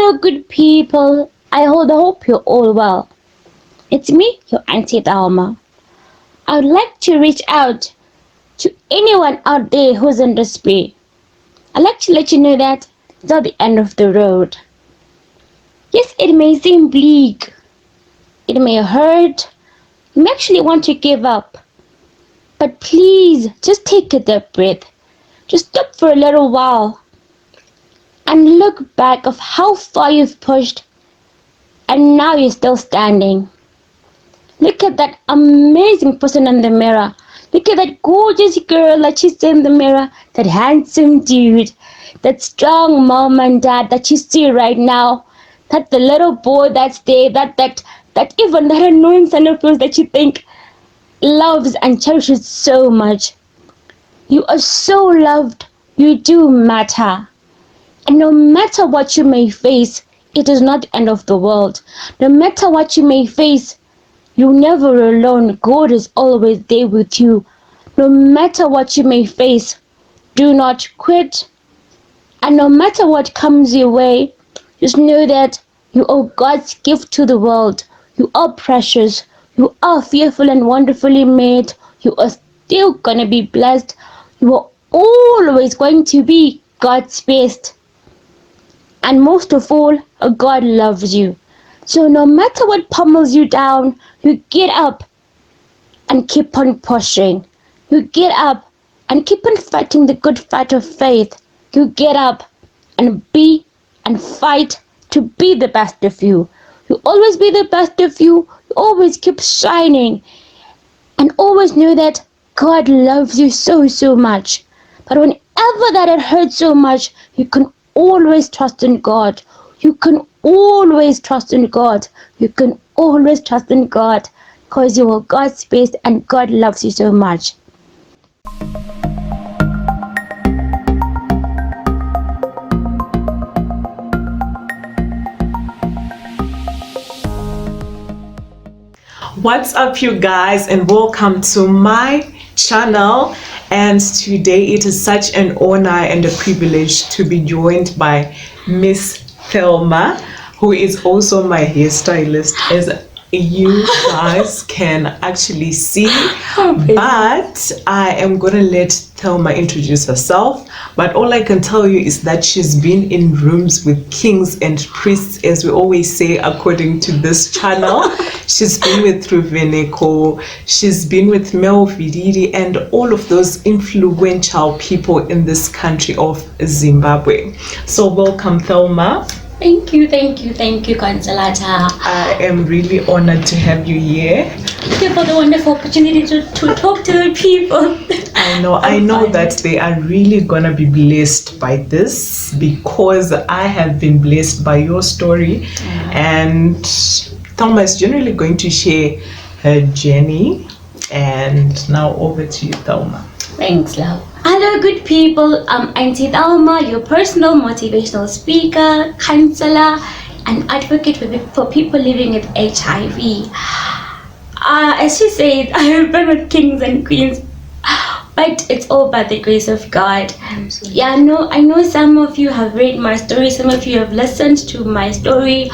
Hello, good people. I hope you're all well. It's me, your Auntie Thelma. I would like to reach out to anyone out there who's in despair. I'd like to let you know that it's not the end of the road. Yes, it may seem bleak. It may hurt. You may actually want to give up. But please, just take a deep breath. Just stop for a little while and look back of how far you've pushed and now you're still standing. Look at that amazing person in the mirror. Look at that gorgeous girl that you see in the mirror. That handsome dude. That strong mom and dad that you see right now. That the little boy that's there. That even that annoying son of yours that you think loves and cherishes so much. You are so loved. You do matter. And no matter what you may face, it is not the end of the world. No matter what you may face, you're never alone. God is always there with you. No matter what you may face, do not quit. And no matter what comes your way, just know that you are God's gift to the world. You are precious. You are fearful and wonderfully made. You are still going to be blessed. You are always going to be God's best. And most of all, God loves you. So no matter what pummels you down, you get up and keep on pushing. You get up and keep on fighting the good fight of faith. You get up and be and fight to be the best of you. You always be the best of you. You always keep shining. And always know that God loves you so, so much. But whenever that it hurts so much, you can always trust in God. You can always trust in God. You can always trust in God because you are God's best and God loves you so much. What's up, you guys, and welcome to my channel. And today it is such an honor and a privilege to be joined by Miss Thelma, who is also my hairstylist, as you guys can actually see. But I am gonna let Thelma introduce herself. But all I can tell you is that she's been in rooms with kings and priests, as we always say, according to this channel. She's been with Ruveneko, she's been with Mel Vididi, and all of those influential people in this country of Zimbabwe. So welcome, Thelma. Thank you, Consolata. I am really honored to have you here. Thank you for the wonderful opportunity to talk to the people. I know that they are really gonna be blessed by this, because I have been blessed by your story. And Thelma is generally going to share her journey. And now over to you, Thelma. Thanks, love. Hello, good people. I'm Auntie Thelma, your personal motivational speaker, counselor, and advocate for people living with HIV. As she said, I have been with kings and queens, but it's all by the grace of God. Absolutely. Yeah, I know some of you have read my story, some of you have listened to my story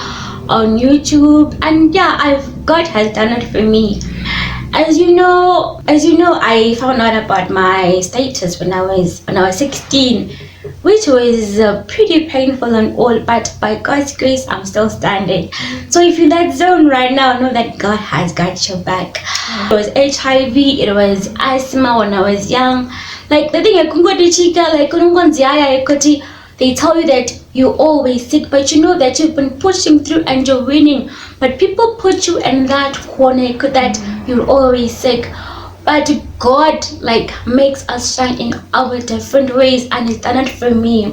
on YouTube, and yeah, God has done it for me. As you know, I found out about my status when I was 16, which was pretty painful and all, but by God's grace, I'm still standing. So if you're in that zone right now, know that God has got your back. It was HIV, it was asthma when I was young. Like the thing, they tell you that you're always sick, but you know that you've been pushing through and you're winning. But people put you in that corner that you're always sick. But God makes us shine in our different ways, and He's done it for me.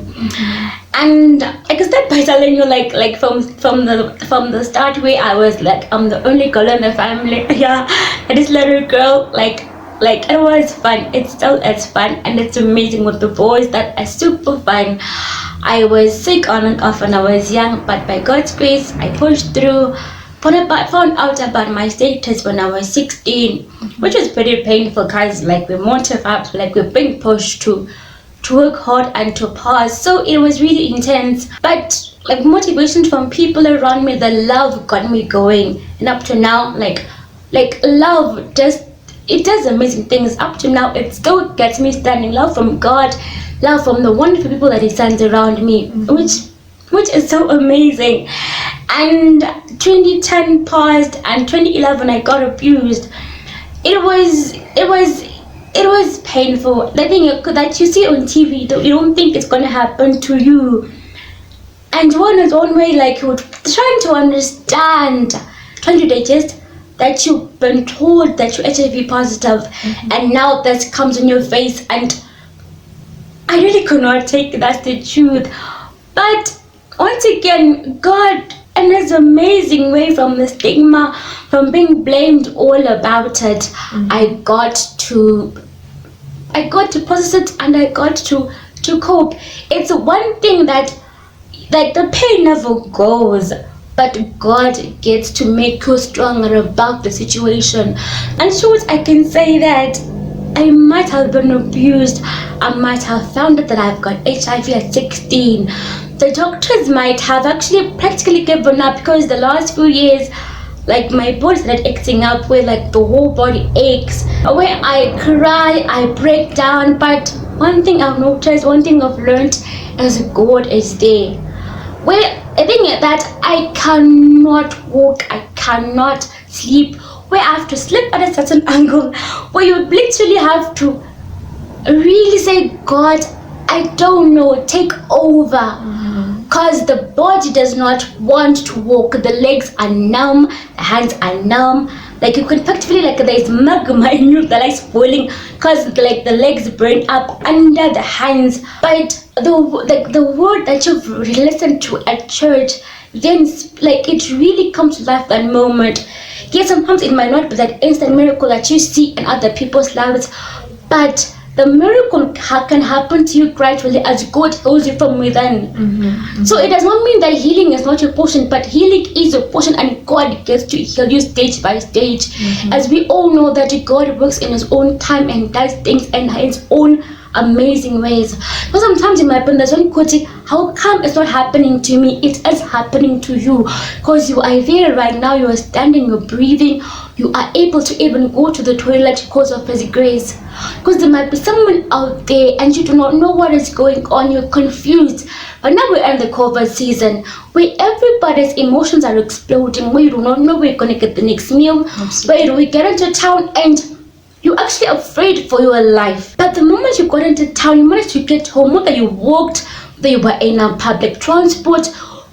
And I can start by telling you from the start where I was I'm the only girl in the family. Yeah, this little girl it was fun. It's fun, and it's amazing with the boys that are super fun. I was sick on and off when I was young, but by God's grace, I pushed through. Found out about my status when I was 16, which was pretty painful because we're motivated, we're being pushed to work hard and to pass. So it was really intense. But like motivation from people around me. The love got me going, and up to now, like love just, it does amazing things. Up to now, it still gets me standing. Love from God, love from the wonderful people that He sends around me, which is so amazing. And 2010 passed, and 2011 I got abused. It was painful. The thing that you see on TV, you don't think it's gonna happen to you. And one is one way, like, you're trying to understand, trying to digest that you've been told that you're HIV positive, and now that comes in your face, and I really could not take that's the truth. But once again, God, in His amazing way, from the stigma, from being blamed all about it, I got to process it, and I got to cope. It's one thing that, like, the pain never goes, but God gets to make you stronger about the situation. And short, I can say that I might have been abused. I might have found out that I've got HIV at 16. The doctors might have actually practically given up, because the last few years, like, my body started acting up, where like the whole body aches, where I cry, I break down. But one thing I've noticed, one thing I've learned, is God is there. Where I think that I cannot walk, I cannot sleep, where I have to sleep at a certain angle, where you literally have to really say, God, I don't know, take over. Because the body does not want to walk. The legs are numb, the hands are numb. Like, you can practically, like, there's magma in you that is boiling, because like the legs burn up under the hands. But the word that you've listened to at church, then like it really comes to life that moment. Yes, sometimes it might not be that instant miracle that you see in other people's lives, but the miracle can happen to you gradually as God heals you from within. So it does not mean that healing is not your portion, but healing is your portion, and God gets to heal you stage by stage. As we all know that God works in His own time and does things in His own amazing ways. But sometimes in my opinion, there's one quote: how come it's not happening to me? It is happening to you, because you are there right now, you are standing, you're breathing, you are able to even go to the toilet because of His grace. Because there might be someone out there and you do not know what is going on, you're confused. But now we're in the COVID season, where everybody's emotions are exploding, where you do not know where you're going to get the next meal. Where we get into town and you're actually afraid for your life. But the moment you got into town, you managed to get home, whether you walked, whether you were in a public transport,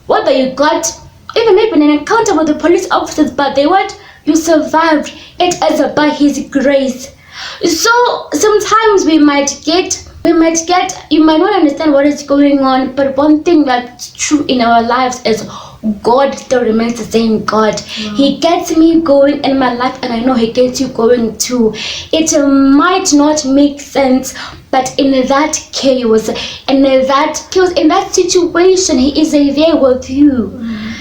whether you got even maybe an encounter with the police officers, but they what? You survived. It is by His grace. So sometimes you might you might not understand what is going on, but one thing that's true in our lives is God still remains the same God. He gets me going in my life, and I know He gets you going too. It might not make sense, but in that chaos, in that situation, He is there with you.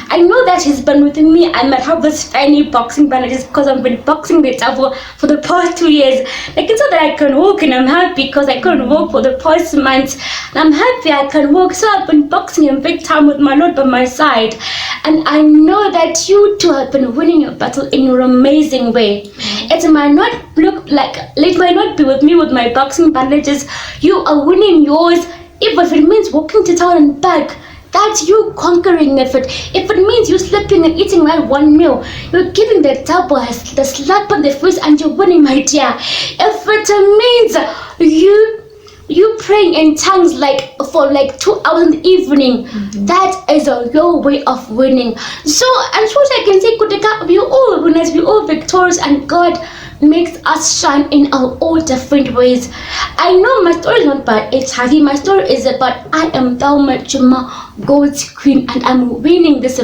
I know that He's been with me. I might have this tiny boxing bandages because I've been boxing the devil for the past 2 years. Like, it's not that I can walk, and I'm happy because I couldn't walk for the past months. And I'm happy I can walk. So I've been boxing in big time with my Lord by my side. And I know that you too have been winning your battle in your amazing way. It might not look like, it might not be with me with my boxing bandages. You are winning yours, even if it means walking to town and back. That's you conquering it. If it means you sleeping and eating that one meal, you're giving the devil the slap on the face and you're winning, my dear. If it means you praying in tongues like for like 2 hours in the evening, that is your way of winning. So I'm sure I can say, we all winners, we all victorious, and God makes us shine in our all different ways. I know my story is not about HIV. My story is about I am Thelma Tshuma, God's queen, and I'm winning this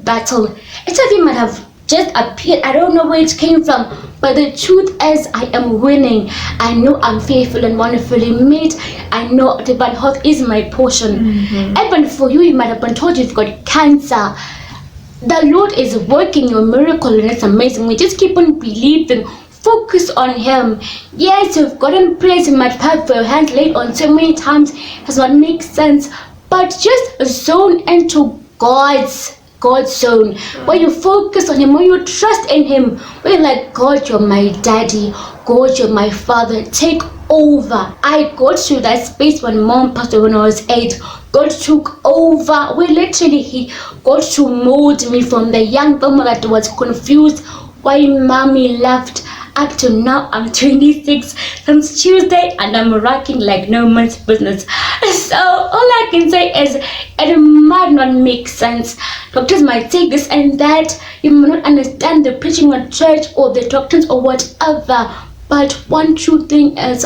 battle. HIV might have just appeared. I don't know where it came from, but the truth is I am winning. I know I'm fearful and wonderfully made. I know divine health is my portion. Even for you, you might have been told you've got cancer. The Lord is working your miracle, and it's amazing. We just keep on believing. Focus on Him. Yes, you've gotten praise. You might have your hands laid on so many times. It does not make sense. but just zone into God's zone, where you focus on Him, where you trust in Him, where you're like, God, you're my daddy, God, you're my father, take over. I got to that space when mom passed away when I was 8. God took over. Where literally He got to mold me from the young Thelma that was confused why mommy left, up to now. I'm 26 since Tuesday, and I'm rocking like no man's business. So all I can say is it might not make sense. Doctors might say this and that. You may not understand the preaching at church or the doctrines or whatever. But one true thing is,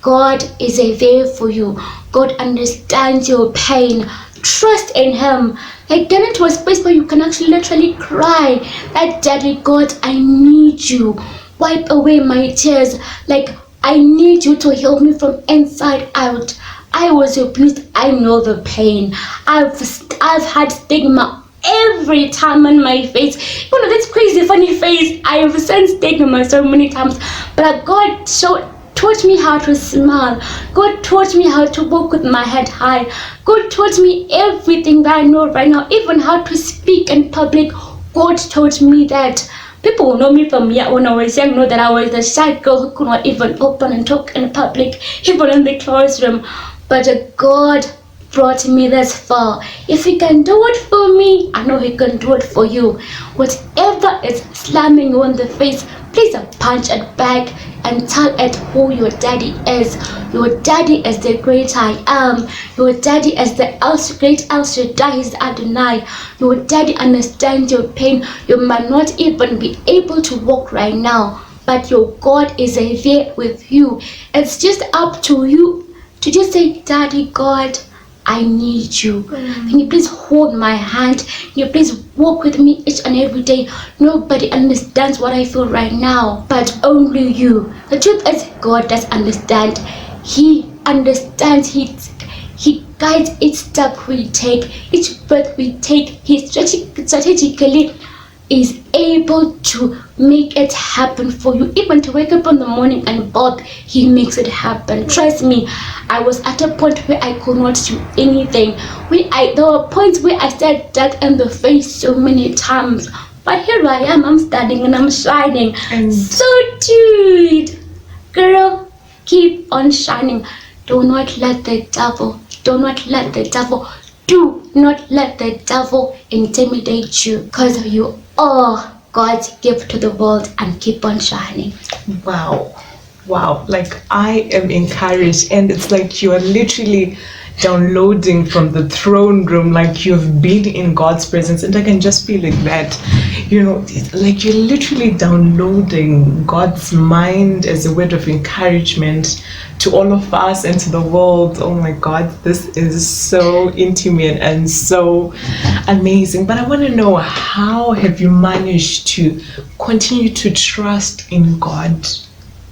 God is there for you. God understands your pain. Trust in Him. Like, get into a space where you can actually literally cry that, Daddy God, I need you. Wipe away my tears. Like, I need you to heal me from inside out. I was abused. I know the pain. I've had stigma every time on my face. You know, this crazy funny face. I've seen stigma so many times. But God taught me how to smile. God taught me how to walk with my head high. God taught me everything that I know right now, even how to speak in public. God taught me that. People who know me from when I was young know that I was the shy girl who could not even open and talk in public, even in the classroom. But God brought me this far. If He can do it for me, I know He can do it for you. Whatever is slamming you in the face, please punch it back and tell it who your daddy is. Your daddy is the great I am. Your daddy is the great El Shaddai, is Adonai. Your daddy understands your pain. You might not even be able to walk right now, but your God is there with you. It's just up to you to just say, Daddy God, I need you. Can you please hold my hand? Can you please walk with me each and every day? Nobody understands what I feel right now, but only you. The truth is, God does understand. He understands. He guides each step we take, each breath we take. He strategically is able to make it happen for you. Even to wake up in the morning and Bob, He makes it happen. Trust me, I was at a point where I could not do anything. There were points where I stared death in the face so many times. But here I am, I'm standing and I'm shining. So dude, girl, keep on shining. Do not let the devil intimidate you, because you are God's gift to the world, and keep on shining. Wow. Like, I am encouraged, and it's like you are literally downloading from the throne room, like you've been in God's presence, and I can just feel like that, like you're literally downloading God's mind as a word of encouragement to all of us and to the world. Oh my God, this is so intimate and so amazing. But I want to know, how have you managed to continue to trust in God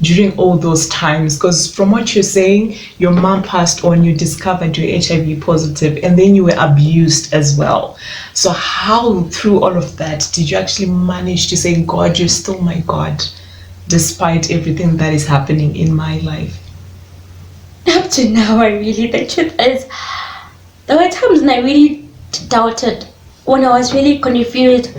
during all those times? Because from what you're saying, your mom passed on, you discovered you're HIV positive, and then you were abused as well. So how, through all of that, did you actually manage to say, God, you're still my God, despite everything that is happening in my life? Up to now, the truth is, there were times when I really doubted, when I was really confused.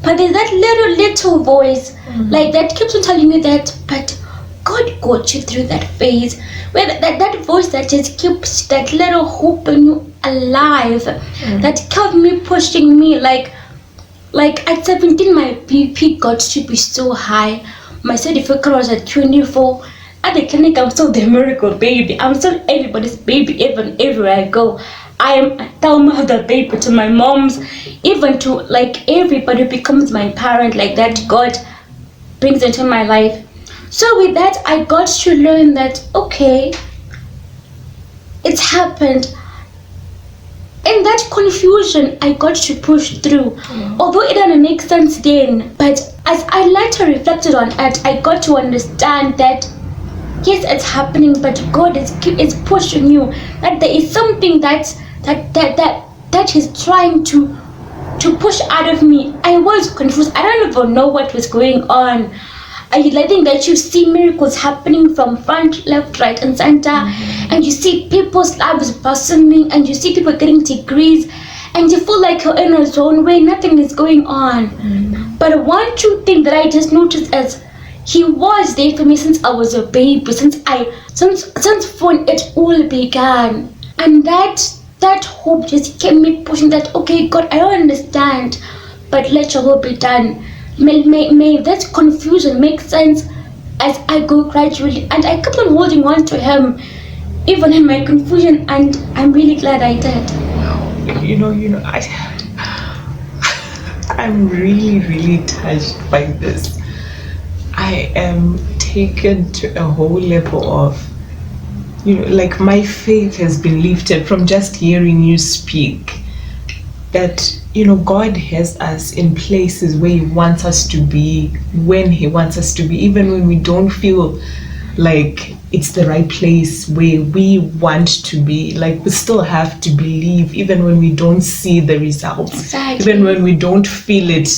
But there's that little voice, like, that keeps on telling me that, but God got you through that phase, where that voice that just keeps that little hope in you alive, that kept me pushing me. Like at 17, my BP got to be so high. My certificate was at 24. At the clinic, I'm still the miracle baby. I'm still everybody's baby, even everywhere I go. I am Thelma the baby to my moms, even to like everybody becomes my parent, like that God brings into my life. So with that, I got to learn that, okay, it's happened. In that confusion, I got to push through. Although it didn't make sense then, but as I later reflected on it, I got to understand that, yes, it's happening, but God is pushing you. That there is something that He's trying to push out of me. I was confused. I don't even know what was going on. I think that you see miracles happening from front, left, right, and center, and you see people's lives blossoming, and you see people getting degrees, and you feel like you're in a zone where nothing is going on. But one true thing that I just noticed is he was there for me since I was a baby, since when it all began, and that hope just kept me pushing. That okay, God, I don't understand, but let your will be done. May that confusion make sense as I go gradually, and I kept on holding on to him even in my confusion, and I'm really glad I did. I'm really, really touched by this. I am taken to a whole level of, like my faith has been lifted from just hearing you speak. That, God has us in places where He wants us to be, when He wants us to be, even when we don't feel like it's the right place where we want to be. Like, we still have to believe, even when we don't see the results. Exactly. Even when we don't feel it,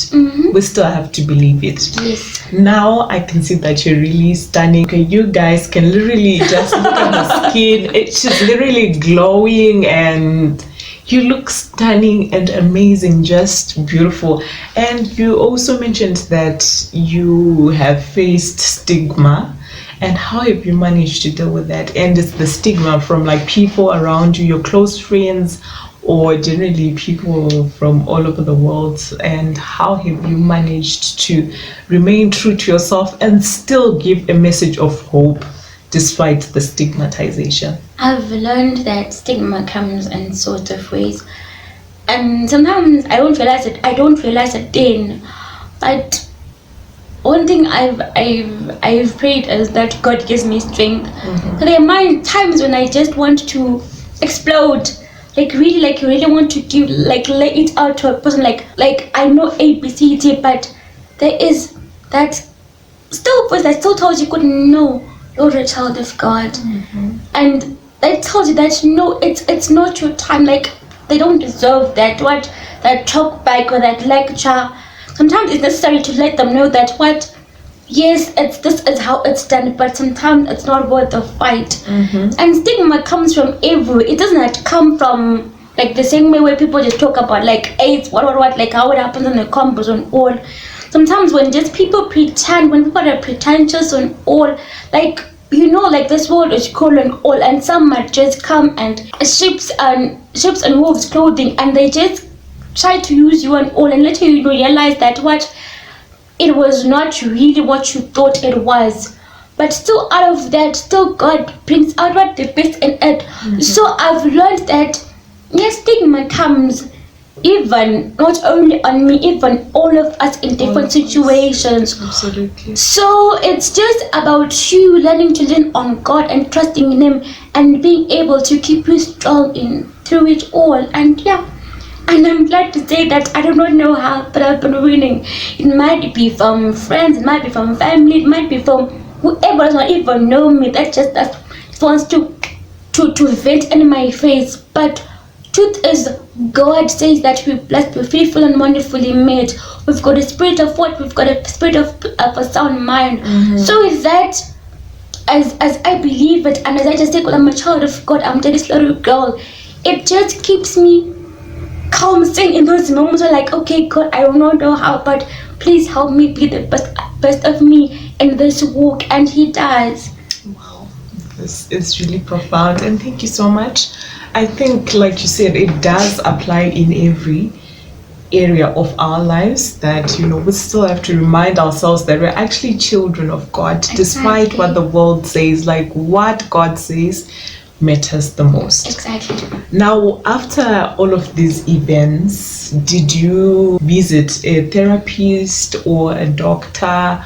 we still have to believe it. Yes. Now I can see that you're really stunning. Okay, you guys can literally just look at the skin. It's just literally glowing, and you look stunning and amazing, just beautiful. And you also mentioned that you have faced stigma. And how have you managed to deal with that? And it's the stigma from like people around you, your close friends, or generally people from all over the world. And how have you managed to remain true to yourself and still give a message of hope despite the stigmatization? I've learned that stigma comes in sorts of ways, and sometimes I don't realize it then. But one thing I've prayed is that God gives me strength. So there are times when I just want to explode, like you really want to give, like lay it out to a person, like I know ABCD, but there is that still voice that still tells you, God, no, you're a child of God, and that tells you that no, it's not your time. Like they don't deserve that talk back or that lecture. Sometimes it's necessary to let them know that yes, this is how it's done, but sometimes it's not worth the fight. And stigma comes from everywhere. It doesn't come from like the same way where people just talk about like AIDS, what, like how it happens in the campus and all. Sometimes when just people pretend, when people are pretentious and all, like like this world is cool and all, and some might just come and sheeps and wolves clothing, and they just try to use you and all, and later you realize that it was not really what you thought it was. But still, out of that, still God brings out what the best in it. So I've learned that yes, stigma comes even not only on me, even all of us in different situations. Absolutely. So it's just about you learning to lean on God and trusting in Him, and being able to keep you strong through it all. And yeah. And I'm glad to say that I do not know how, but I've been winning. It might be from friends, it might be from family, it might be from whoever does not even know me, that just wants to vent in my face. But truth is, God says that we're blessed, we're fearful and wonderfully made. We've got a spirit of what? We've got a spirit of a sound mind. So is that, as I believe it, and as I just say, God, I'm a child of God, I'm this little girl, it just keeps me calm, saying in those moments where like, okay, God, I don't know how, but please help me be the best of me in this walk. And He does. Wow, this is really profound, and thank you so much. I think, like you said, it does apply in every area of our lives, that we still have to remind ourselves that we're actually children of God. Despite what the world says, like what God says matters the most. Exactly. Now, after all of these events, did you visit a therapist or a doctor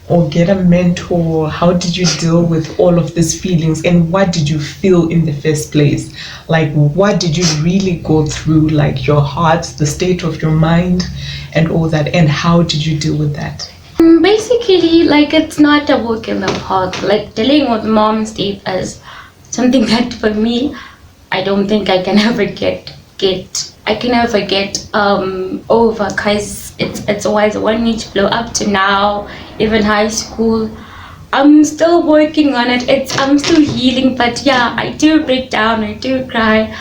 or get a mentor? How did you deal with all of these feelings, and what did you feel in the first place? Like, what did you really go through, like your heart, the state of your mind and all that, and how did you deal with that? Basically, like, it's not a walk in the park. Like, dealing with mom's death is something that for me, I don't think I can ever get over, because it's always one each blow up to now, even high school. I'm still working on it. I'm still healing, but yeah, I do break down, I do cry.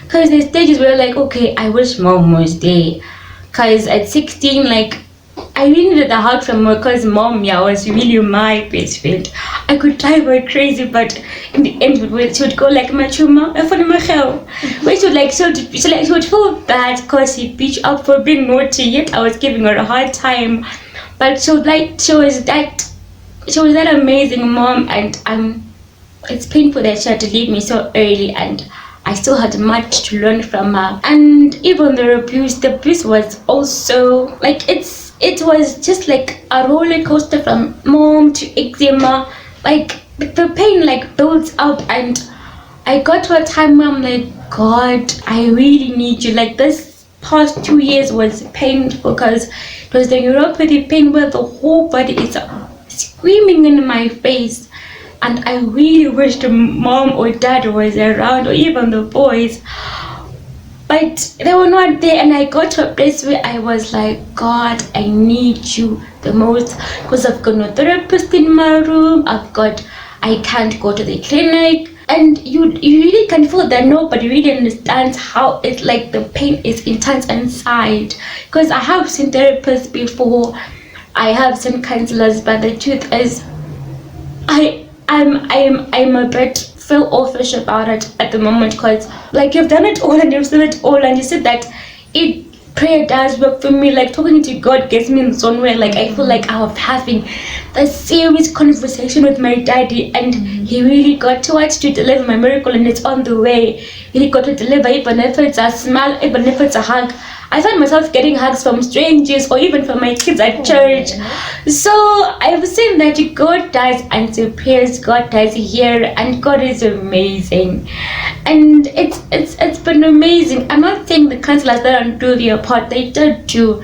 Cause there's stages where like, okay, I wish mom was there. Cause at 16, like I really needed the hug from her because mom, yeah, was really my best friend. I could drive her crazy, but in the end, she would go like, Machuma, where she would feel bad because she beat up for being naughty, yet I was giving her a hard time. But she was that amazing mom, and it's painful that she had to leave me so early, and I still had much to learn from her. And even the abuse was also like it was just like a roller coaster from mom to eczema. Like the pain like builds up, and I got to a time where I'm like, God, I really need you. Like this past 2 years was painful because it was the neuropathy pain where the whole body is screaming in my face, and I really wish the mom or dad was around, or even the boys, but they were not there. And I got to a place where I was like, God, I need you the most, because I've got no therapist in my room, I can't go to the clinic, and you really can feel that nobody really understands how it's like the pain is intense inside. Because I have seen therapists before, I have seen counselors, but the truth is, I'm a bit feel offish about it at the moment, because like you've done it all and you've seen it all, and you said that prayer does work for me. Like talking to God gets me in the zone where like I feel like I was having a serious conversation with my daddy, and he really got to deliver my miracle, and it's on the way. He got to deliver, even if it's a smile, even if it's a hug. I find myself getting hugs from strangers or even from my kids at church. So I've seen that God does answer prayers, God does hear, and God is amazing. And it's been amazing. I'm not saying the counselors that don't do their part, they did too.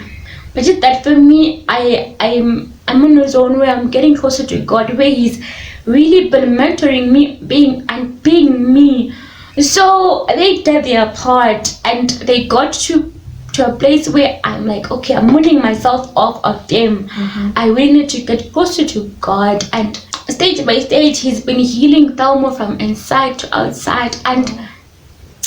But just that for me, I'm in a zone where I'm getting closer to God, where He's really been mentoring me, being me. So they did their part, and they got to a place where I'm like, okay, I'm weaning myself off of them. I really need to get closer to God, and stage by stage He's been healing Thelma from inside to outside, and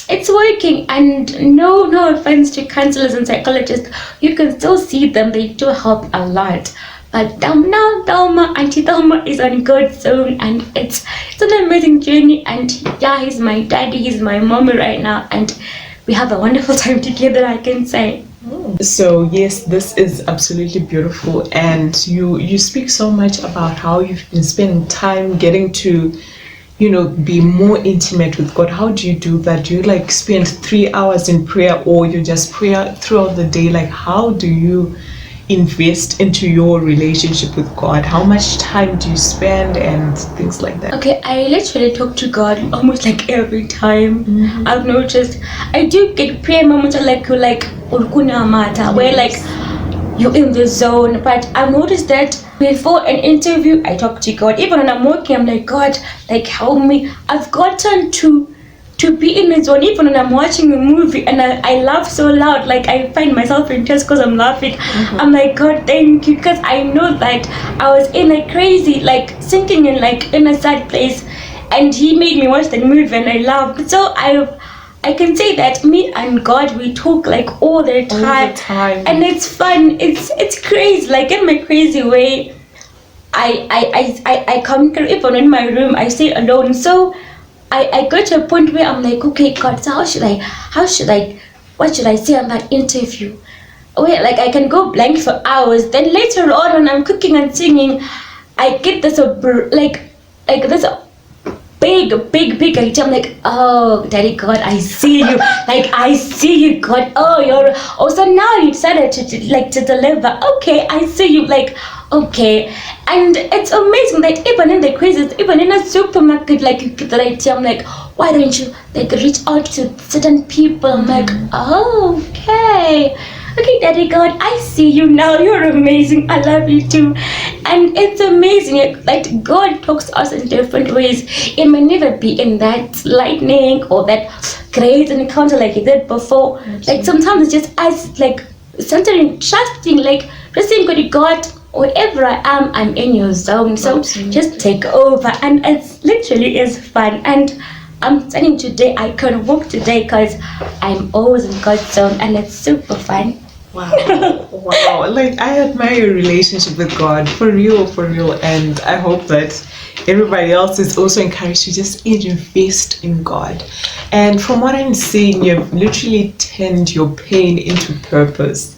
it's working. And no offense to counselors and psychologists, you can still see them, they do help a lot. But now Auntie Thelma is on God's zone, and it's an amazing journey. And yeah, He's my daddy, He's my mommy right now, and we have a wonderful time together, I can say. So yes, this is absolutely beautiful, and you speak so much about how you've been spending time getting to, be more intimate with God. How do you do that? Do you like spend 3 hours in prayer, or you just pray throughout the day? Like how do you invest into your relationship with God? How much time do you spend and things like that? Okay, I literally talk to God almost like every time. I've noticed I do get prayer moments like Urkuna Mata, where like you're in the zone. But I've noticed that before an interview, I talk to God. Even when I'm working, I'm like, God, like help me. I've gotten to be in the zone, even when I'm watching a movie and I laugh so loud, like I find myself in tears because I'm laughing. I'm like, God, thank you, because I know that I was in a crazy, like sinking in a sad place, and He made me watch the movie and I laughed. So I can say that me and God, we talk like all the time. And it's fun. It's crazy, like in my crazy way. I come even in my room, I stay alone. So I got to a point where I'm like, okay, God, so what should I say on that interview? Where like I can go blank for hours. Then later on, when I'm cooking and singing, I get this this big idea. I'm like, oh, Daddy God, I see you. Like I see you, God. So now you decided to deliver. Okay, I see you. Like, okay. And it's amazing that even in the crisis, even in a supermarket, like you get the idea. I'm like, why don't you like reach out to certain people? I'm like, oh, okay. Okay, Daddy God, I see you now. You're amazing. I love you too. And it's amazing. Like God talks to us in different ways. It may never be in that lightning or that great encounter like He did before. Like sometimes it's just us like centering, trusting, like just saying, God, wherever I am, I'm in your zone. So just take over, and it literally is fun. And I'm saying today, I can walk today because I'm always in God's zone, and it's super fun. Wow, wow. Like, I admire your relationship with God, for real. And I hope that everybody else is also encouraged to just invest in God. And from what I'm seeing, you've literally turned your pain into purpose.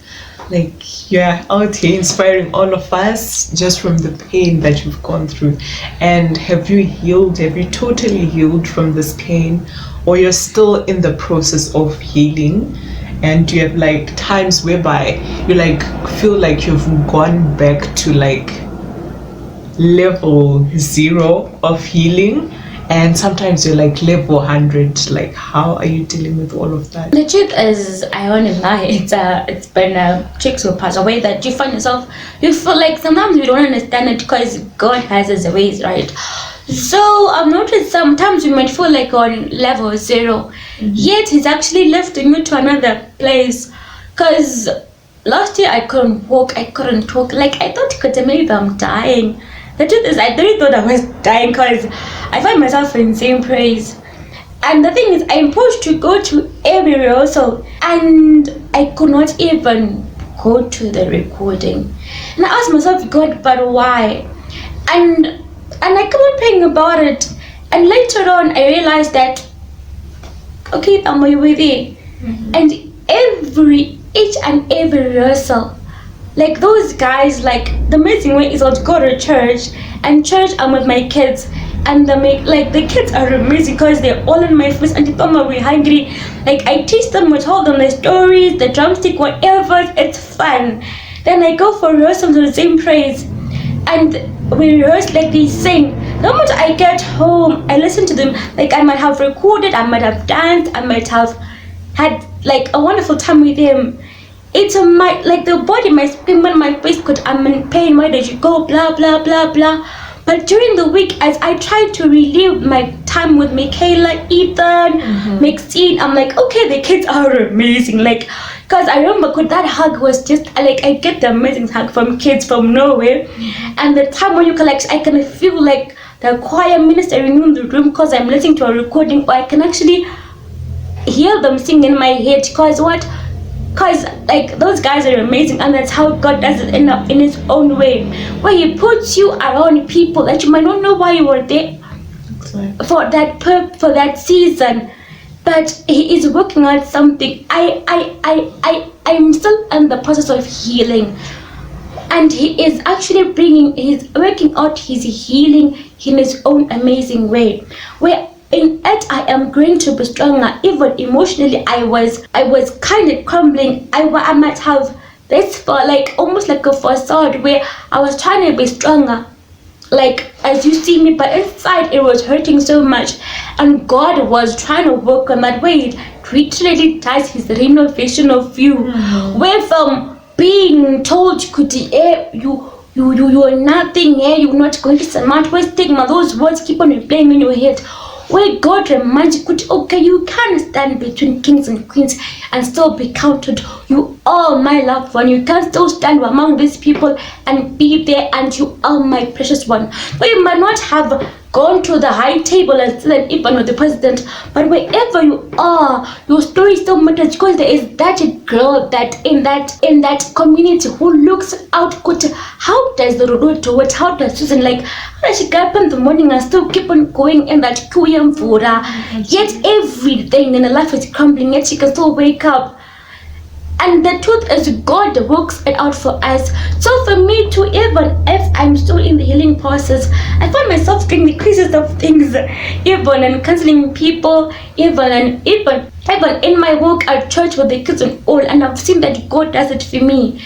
Like, you're out here inspiring all of us just from the pain that you've gone through. And have you healed? Have you totally healed from this pain? Or you're still in the process of healing? And you have like times whereby you like feel like you've gone back to like level 0 of healing, and sometimes you're like level 100. Like, how are you dealing with all of that? The truth is, I won't lie, it's been chicks who pass away that you find yourself, you feel like sometimes we don't understand it because God has his ways, right? So I've noticed sometimes you might feel like on level 0, yet he's actually lifting you to another place. Because last year I couldn't walk, I couldn't talk, like I thought maybe I'm dying. The truth is, I really thought I was dying because I find myself in same praise. And the thing is, I'm supposed to go to every rehearsal, and I could not even go to the recording. And I asked myself, God, but why? And I kept on praying about it. And later on, I realized that, okay, I'm with you. And each and every rehearsal, like those guys, like the amazing way is I'll go to church, and church I'm with my kids, and the kids are amazing because they're all in my face, and they tell me we're hungry. Like I teach them, we tell them the stories, the drumstick, whatever, it's fun. Then I go for rehearsal to the same praise, and we rehearse like they sing. The moment I get home, I listen to them. Like I might have recorded, I might have danced, I might have had like a wonderful time with them. It's like the body might scream when my face could, I'm in pain, why did you go, blah blah blah blah. But during the week, as I tried to relive my time with Michaela, Ethan, Maxine, I'm like, okay, the kids are amazing. Like, because I remember that hug was just like, I get the amazing hug from kids from nowhere. And the time when you collect, I can feel like the choir ministering in the room because I'm listening to a recording, or I can actually hear them sing in my head. Because like those guys are amazing, and that's how God does it in his own way, where he puts you around people that you might not know why you were there for that season, but he is working on something. I'm still in the process of healing, and he is actually he's working out his healing in his own amazing way, where in it I am going to be stronger. Even emotionally, I was kind of crumbling. I might have this for like almost like a facade where I was trying to be stronger, like as you see me, but inside it was hurting so much. And God was trying to work on that way. It literally does his renovation of you, where from being told you're nothing, you're not going to surmount, where stigma, those words keep on replaying in your head, where God reminds you, okay, you can stand between kings and queens and still be counted. You are my loved one. You can still stand among these people and be there, and you are my precious one. But you might not have gone to the high table and still even with the president, but wherever you are, your story still matters, because there is that girl that in that community who looks out good. How does the road to it? How does Susan, like, how does she get up in the morning and still keep on going in that QM fora? Yet everything in her life is crumbling, yet she can still wake up. And the truth is, God works it out for us. So for me too, even if I'm still in the healing process, I find myself doing the craziest of things, even in counseling people, even in my work at church with the kids and all. And I've seen that God does it for me.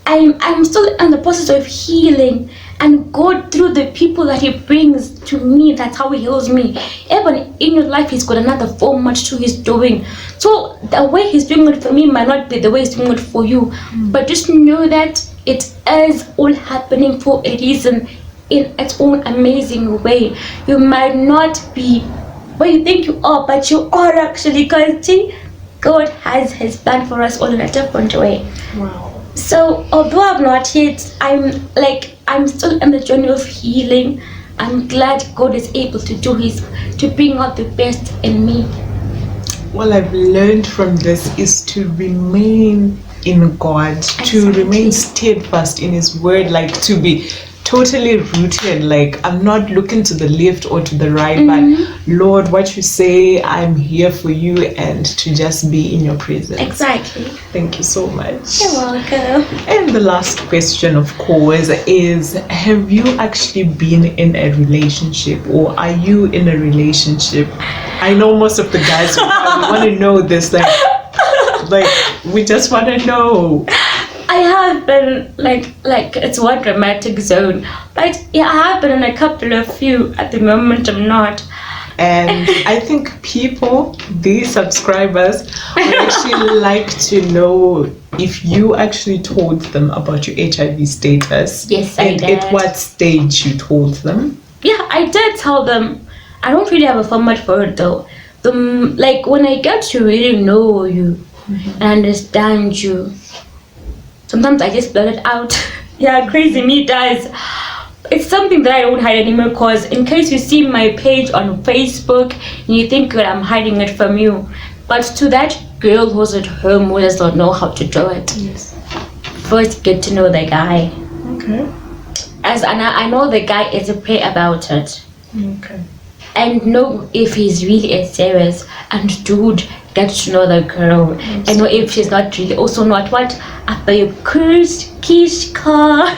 I'm still in the process of healing, and God, through the people that he brings to me, that's how he heals me. Even in your life, he's got another format to he's doing. So the way he's doing it for me might not be the way he's doing it for you, but just know that it is all happening for a reason, in its own amazing way. You might not be where you think you are, but you are actually, because God has his plan for us all in a different way. Wow. So although I'm not yet, I'm still in the journey of healing. I'm glad God is able to bring out the best in me. What I've learned from this is to remain in God, to Exactly. remain steadfast in His word, like to be totally rooted. Like I'm not looking to the left or to the right, but Lord, what you say, I'm here for you, and to just be in your presence. Exactly. Thank you so much. You're welcome. And the last question, of course, is have you actually been in a relationship, or are you in a relationship? I know most of the guys want to know this, like we just want to know. I have been like it's one dramatic zone, but yeah, I have been in a couple of few. At the moment, I'm not. And I think people, these subscribers, would actually like to know if you actually told them about your HIV status. Yes, I and did. at what stage you told them. Yeah, I did tell them. I don't really have a format for it though. Like when I get to really know you and understand you, sometimes I just blurt it out. Yeah, crazy me does. It's something that I don't hide anymore, because in case you see my page on Facebook and you think that I'm hiding it from you, but to that girl who's at home who does not know how to do it, Yes. first get to know the guy. Okay. As I know the guy is a pray about it. Okay. And know if he's really serious, and dude, get to know the girl and know if she's not really also not what after your cursed kish car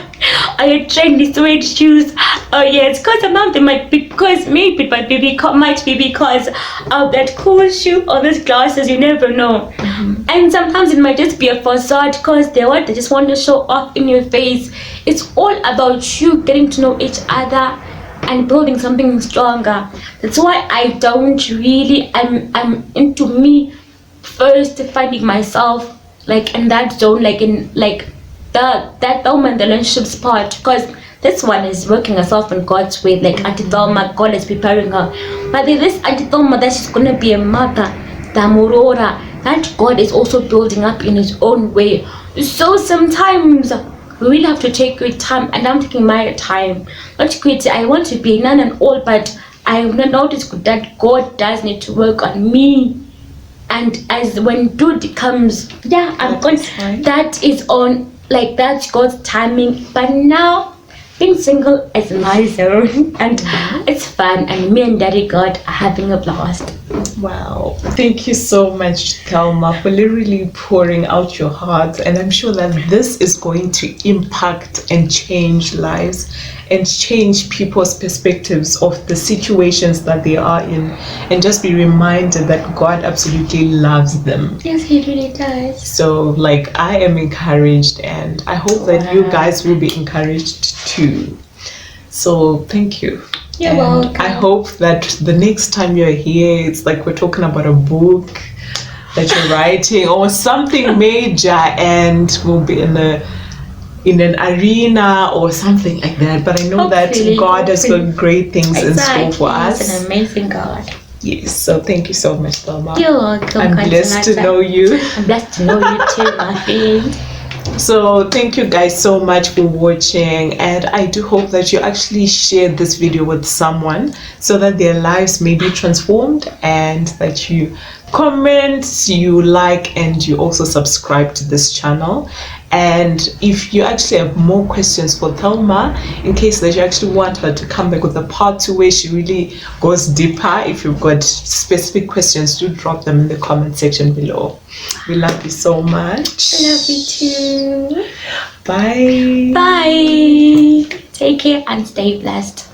or your trendy suede shoes. Oh yes, because some of them might be because maybe it might be because of that cool shoe or those glasses, you never know. And sometimes it might just be a facade, because they just want to show off in your face. It's all about you getting to know each other and building something stronger. That's why I don't really, I'm into me first, finding myself like in that zone, like in like that Thelma and the relationships part, because this one is working herself in God's way, like Auntie Thelma, God is preparing her. But there's this Auntie Thelma that she's gonna be a mother, the Aurora, that God is also building up in his own way. So sometimes we really have to take good time, and I'm taking my time. Not quit. I want to be none and all, but I have not noticed that God does need to work on me. And as when dude comes, yeah, I'm going. That is on, like that's God's timing. But now, being single is my zone, and it's fun. And me and Daddy God are having a blast. Wow. Thank you so much, Thelma, for literally pouring out your heart. And I'm sure that this is going to impact and change lives and change people's perspectives of the situations that they are in, and just be reminded that God absolutely loves them. Yes, he really does. So, like, I am encouraged, and I hope that you guys will be encouraged too. So, thank you. You're welcome. I hope that the next time you're here, it's like we're talking about a book that you're writing or something major, and we'll be in an arena or something like that. But I know that God has got great things in store for us. He's an amazing God. Yes, so thank you so much, Thelma. You're welcome. I'm blessed to know you. I'm blessed to know you too, my friend. So thank you guys so much for watching, and I do hope that you actually share this video with someone so that their lives may be transformed, and that you comment, you like, and you also subscribe to this channel. And if you actually have more questions for Thelma, in case that you actually want her to come back with a part 2 where she really goes deeper, if you've got specific questions, do drop them in the comment section below. We love you so much. I love you too. Bye. Bye. Take care and stay blessed.